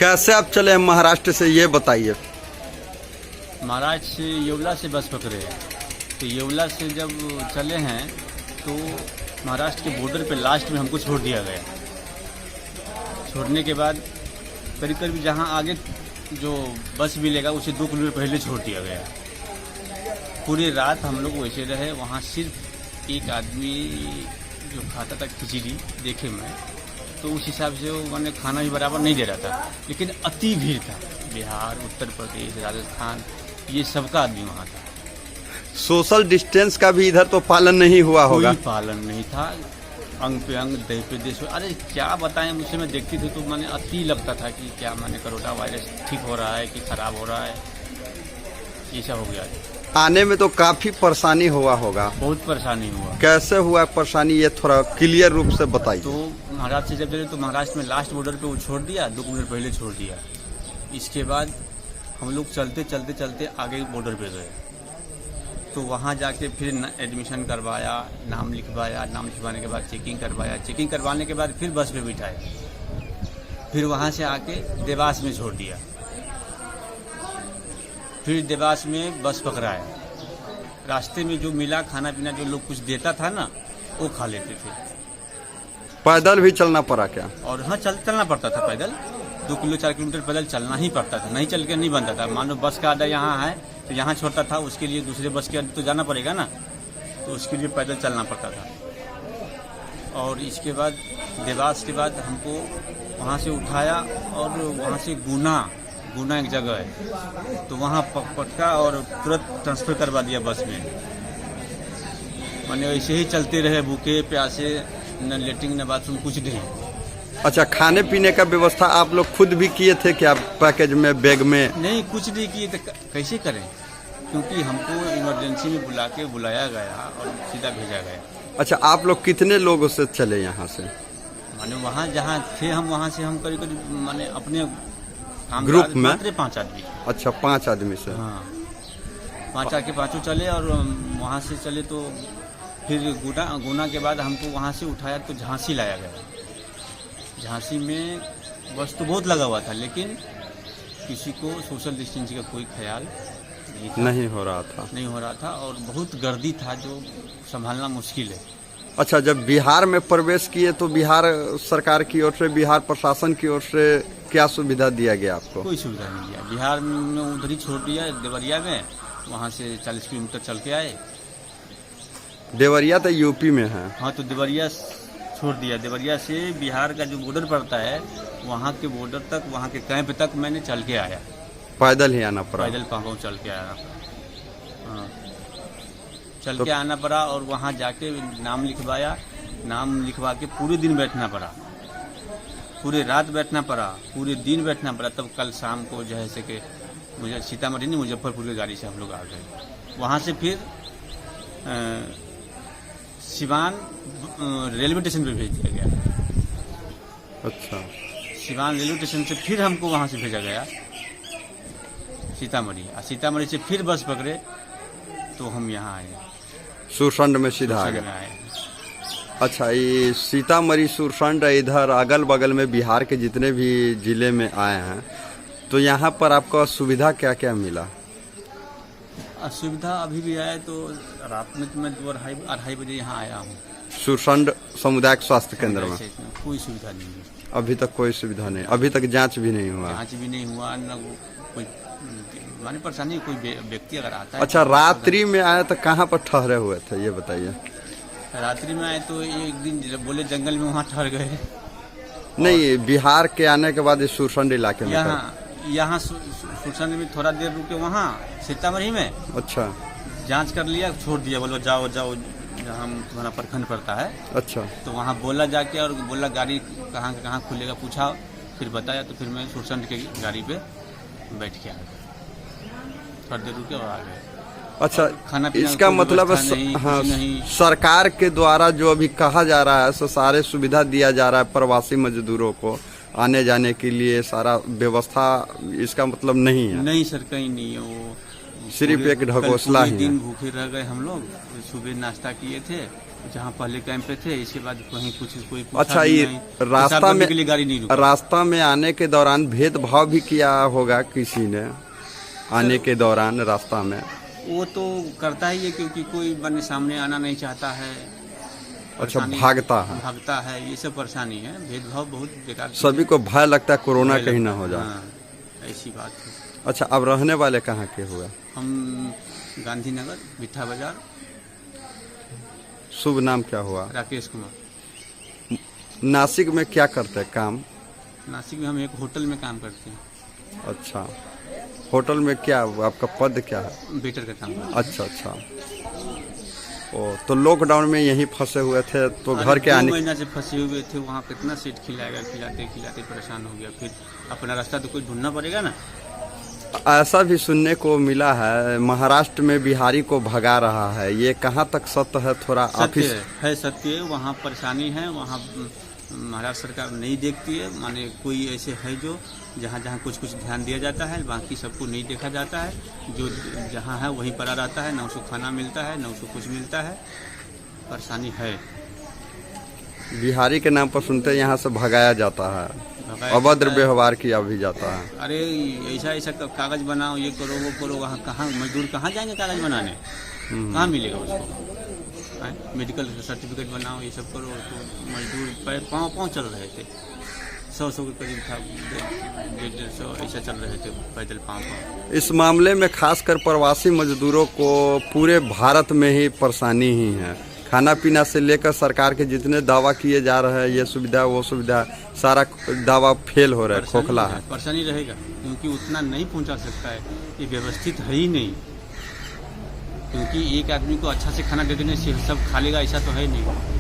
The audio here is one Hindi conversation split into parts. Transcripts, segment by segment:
कैसे आप चले महाराष्ट्र से, ये बताइए। महाराष्ट्र से येवला से बस पकड़े हैं। तो येवला से जब चले हैं तो महाराष्ट्र के बॉर्डर पे लास्ट में हमको छोड़ दिया गया। छोड़ने के बाद करीब करीब जहाँ आगे जो बस मिलेगा उसे 2 किलोमीटर पहले छोड़ दिया गया। पूरी रात हम लोग वैसे रहे वहाँ। सिर्फ एक आदमी जो खाता था खिचड़ी देखे मैं, तो उस हिसाब से वो मैंने खाना भी बराबर नहीं दे रहा था, लेकिन अति भीड़ था। बिहार, उत्तर प्रदेश, राजस्थान, ये सबका आदमी वहाँ था। सोशल डिस्टेंस का भी इधर तो पालन नहीं हुआ होगा। कोई पालन नहीं था, अंग पे अंग, देह पे देश। अरे क्या बताएं, मुझसे मैं देखती थी तो मैंने अति लगता था कि क्या मैंने कोरोना वायरस ठीक हो रहा है कि खराब हो रहा है, ऐसा हो गया। आने में तो काफी परेशानी हुआ होगा। बहुत परेशानी हुआ। कैसे हुआ परेशानी, ये थोड़ा क्लियर रूप से बताइए। तो महाराष्ट्र से जब चले तो महाराष्ट्र में लास्ट बॉर्डर पे वो छोड़ दिया, 2 किलोमीटर पहले छोड़ दिया। इसके बाद हम लोग चलते चलते चलते आगे बॉर्डर पे गए। तो वहाँ जाके फिर एडमिशन करवाया, नाम लिखवाया। नाम लिखवाने के बाद चेकिंग करवाया। चेकिंग करवाने के बाद फिर बस पे बिठाया। फिर वहाँ से आके देवास में छोड़ दिया। फिर देवास में बस पकड़ाया। रास्ते में जो मिला खाना पीना, जो लोग कुछ देता था ना, वो खा लेते थे। पैदल भी चलना पड़ा क्या? और हाँ, चलना पड़ता था पैदल। 2 किलो 4 किलोमीटर पैदल चलना ही पड़ता था, नहीं चल के नहीं बनता था। मान लो बस का अड्डा यहाँ है तो यहाँ छोड़ता था, उसके लिए दूसरे बस के अड्डे तो जाना पड़ेगा ना, तो उसके लिए पैदल चलना पड़ता था। और इसके बाद देवास के बाद हमको वहाँ से उठाया और वहाँ से गुना एक जगह है, तो वहाँ पटका और तुरंत ट्रांसफ़र करवा दिया बस में। मैंने ऐसे ही चलते रहे, भूखे प्यासे, न लेटरिन न बाथरूम, कुछ नहीं। अच्छा, खाने पीने का व्यवस्था आप लोग खुद भी किए थे क्या, पैकेज में, बैग में? नहीं, कुछ नहीं किए तो कैसे करें, क्योंकि हमको इमरजेंसी में बुलाया गया और सीधा भेजा गया। अच्छा, आप लोग कितने लोगों से चले यहाँ से? माने वहाँ जहाँ थे हम, वहाँ से हम करीब करीब माने अपने ग्रुप में 5 आदमी। अच्छा, 5 आदमी से। हाँ, 5 आके 5 चले और वहाँ से चले तो फिर गुना के बाद हमको वहाँ से उठाया तो झांसी लाया गया। झांसी में बस तो बहुत लगा हुआ था, लेकिन किसी को सोशल डिस्टेंसिंग का कोई ख्याल नहीं हो रहा था और बहुत गर्दी था जो संभालना मुश्किल है। अच्छा, जब बिहार में प्रवेश किए तो बिहार सरकार की ओर से, बिहार प्रशासन की ओर से क्या सुविधा दिया गया आपको? कोई सुविधा नहीं दिया। बिहार में उधर ही छोड़ दिया देवरिया में, वहाँ से 40 किलोमीटर चल के आए। देवरिया तो यूपी में है। हाँ, तो देवरिया छोड़ दिया। देवरिया से बिहार का जो बॉर्डर पड़ता है, वहाँ के बॉर्डर तक, वहाँ के कैंप तक मैंने चल के आया। पैदल ही आना पड़ा? पैदल पाँव चल के आना पड़ा। हाँ, चल के आना पड़ा और वहाँ जाके नाम लिखवाया। नाम लिखवा के पूरे दिन बैठना पड़ा, पूरे रात बैठना पड़ा, पूरे दिन बैठना पड़ा। तब कल शाम को जो है से कि मुझे सीतामढ़ी नहीं, मुजफ्फरपुर की गाड़ी से हम लोग आ गए। वहाँ से फिर सिवान रेलवे स्टेशन पे भेज दिया गया। अच्छा, सिवान रेलवे स्टेशन से फिर हमको वहाँ से भेजा गया सीतामढ़ी। और सीतामढ़ी से फिर बस पकड़े तो हम यहाँ आए, सुरसंड में सीधा आ गए। अच्छा, ये सीतामढ़ी, सुरसंड, इधर अगल बगल में बिहार के जितने भी जिले में आए हैं, तो यहाँ पर आपको सुविधा क्या क्या मिला? सुविधा अभी भी आया तो रात में तो मैं 2-2:30 बजे यहाँ आया हूँ। सुरसंड सामुदायिक स्वास्थ्य केंद्र में कोई सुविधा नहीं है अभी तक। कोई सुविधा नहीं, अभी तक जांच भी नहीं हुआ? जांच भी नहीं हुआ, न कोई माने परेशानी। कोई व्यक्ति अगर आता है। अच्छा, रात्रि में आया तो कहाँ पर ठहरे हुए थे, ये बताइए। रात्रि में आए तो एक दिन बोले जंगल में, वहाँ ठहर गए। नहीं, बिहार के आने के बाद इस सुरसंड इलाके में यहाँ सुरसंड में थोड़ा देर रुके, वहाँ सीतामढ़ी में। अच्छा, जांच कर लिया, छोड़ दिया। बोलो जाओ जहाँ तुम्हारा प्रखंड पड़ता है। अच्छा, तो वहाँ बोला जाके, और बोला गाड़ी कहाँ खुलेगा, पूछा, फिर बताया। तो फिर मैं सुरसंड के गाड़ी पे बैठ के आ गया, थोड़ी देर रुके और आ गए। अच्छा, खाना पीना इसका मतलब हाँ, सरकार के द्वारा जो अभी कहा जा रहा है, सो सारे सुविधा दिया जा रहा है प्रवासी मजदूरों को आने जाने के लिए, सारा व्यवस्था, इसका मतलब नहीं है? नहीं सर, कहीं नहीं है। वो सिर्फ एक ढकोसला ही है। दिन भूखे रह गए हम लोग। सुबह नाश्ता किए थे, जहाँ पहले कैंप पे थे, इसके बाद कहीं कुछ कोई पूछा अच्छा, भी ये नहीं। रास्ता पेशाब करने में के लिए गाड़ी नहीं रुका। रास्ता में आने के दौरान भेदभाव भी किया होगा किसी ने आने के दौरान रास्ता में? वो तो करता ही है, क्योंकि कोई बने सामने आना नहीं चाहता है। अच्छा, परेशानी- भागता है, ये सब परेशानी है। भेदभाव बहुत बेकार चीज़ सभी को भय लगता है कोरोना है। कहीं ना हो जाए। हाँ, ऐसी बात है। अच्छा, अब रहने वाले कहाँ के हुए? हम गांधीनगर बिट्ठा बाजार। शुभ नाम क्या हुआ? राकेश कुमार। नासिक में क्या करते हैं काम? नासिक में हम एक होटल में काम करते हैं। अच्छा, होटल में क्या आपका पद क्या है? वेटर का काम करते हैं। अच्छा। ओ, तो लॉकडाउन में यहीं फंसे हुए थे तो घर के 2 आने महीना से फंसे हुए थे वहाँ। कितना सीट खिलाएगा, खिलाते परेशान हो गया। फिर अपना रास्ता तो कोई ढूंढना पड़ेगा ना। ऐसा भी सुनने को मिला है महाराष्ट्र में बिहारी को भगा रहा है, ये कहाँ तक सत्य है? थोड़ा ऑफिस सत्य है। वहाँ परेशानी है। वहाँ महाराष्ट्र सरकार नहीं देखती है। माने कोई ऐसे है जो जहाँ कुछ ध्यान दिया जाता है, बाकी सबको नहीं देखा जाता है। जो जहाँ है वहीं पड़ा रहता है, न उसको खाना मिलता है, न उसको कुछ मिलता है। परेशानी है। बिहारी के नाम पर सुनते हैं यहाँ से भगाया जाता है, अभद्र व्यवहार किया भी जाता है। अरे ऐसा कागज बनाओ, ये करो, वो करो। वहाँ कहाँ मजदूर कहाँ जाएंगे कागज बनाने? कहाँ मिलेगा उसको? मेडिकल सर्टिफिकेट बनाओ, ये सब करो। तो मजदूर पाँव चल रहे थे। 100 के करीब था, 150 ऐसा चल रहे थे पैदल पाँव। इस मामले में खासकर प्रवासी मजदूरों को पूरे भारत में ही परेशानी ही है। खाना पीना से लेकर सरकार के जितने दावा किए जा रहे हैं, ये सुविधा वो सुविधा, सारा दावा फेल हो रहा है, खोखला है। परेशानी रहेगा, क्योंकि उतना नहीं पहुंचा सकता है। ये व्यवस्थित है ही नहीं। क्योंकि एक आदमी को अच्छा से खाना दे देने से सब खा लेगा, ऐसा तो है नहीं।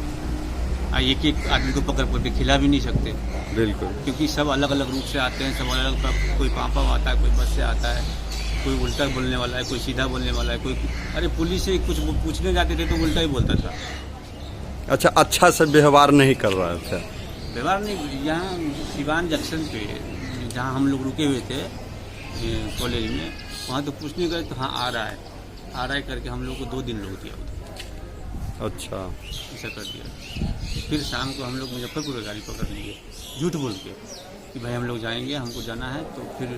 एक आदमी को पकड़ के खिला भी नहीं सकते। बिल्कुल, क्योंकि सब अलग अलग रूप से आते हैं। सब अलग, कोई पाँव आता है, कोई बस से आता है, कोई उल्टा बोलने वाला है, कोई सीधा बोलने वाला है, कोई अरे पुलिस से कुछ पूछने जाते थे तो उल्टा ही बोलता था। अच्छा से व्यवहार नहीं कर रहे थे। व्यवहार नहीं। यहाँ सिवान जंक्शन पे जहाँ हम लोग रुके हुए थे कॉलेज में, वहाँ तो पूछने गए तो हाँ आ रहा है करके हम लोग को 2 दिन रोक दिया उधर। अच्छा, ऐसा कर दिया। फिर शाम को हम लोग मुजफ्फरपुर की गाड़ी पकड़ लिए, झूठ बोल के कि भाई हम लोग जाएंगे, हमको जाना है। तो फिर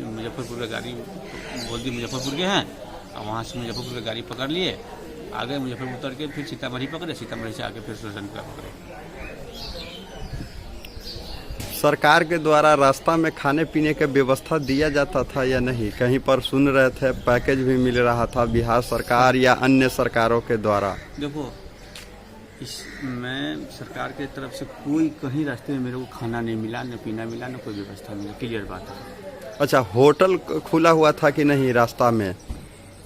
मुजफ्फरपुर की गाड़ी बोल दी मुजफ्फरपुर के हैं, और वहाँ से मुजफ्फरपुर की गाड़ी पकड़ लिए, आ गए मुजफ्फरपुर उतर के फिर सीतामढ़ी पकड़े, सीतामढ़ी से आके फिर सुरजनपुरा पकड़े। सरकार के द्वारा रास्ता में खाने पीने की व्यवस्था दिया जाता था या नहीं? कहीं पर सुन रहे थे पैकेज भी मिल रहा था बिहार सरकार या अन्य सरकारों के द्वारा। देखो, इसमें सरकार की तरफ से कोई कहीं रास्ते में मेरे को खाना नहीं मिला, न पीना मिला, न कोई व्यवस्था मिला। क्लियर बात है। अच्छा, होटल खुला हुआ था कि नहीं रास्ता में?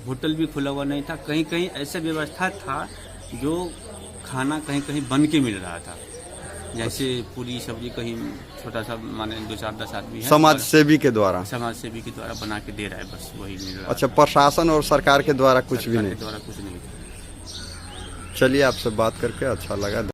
होटल भी खुला हुआ नहीं था। कहीं कहीं ऐसा व्यवस्था था जो खाना कहीं कहीं बन के मिल रहा था। जैसे पूरी सब्जी कहीं छोटा सा, माने 2-4-10 आदमी है, समाज सेवी के द्वारा बना के दे रहा है, बस वही मिल रहा है। अच्छा, प्रशासन और सरकार के द्वारा कुछ भी नहीं? द्वारा कुछ नहीं था। चलिए, आपसे बात करके अच्छा लगा।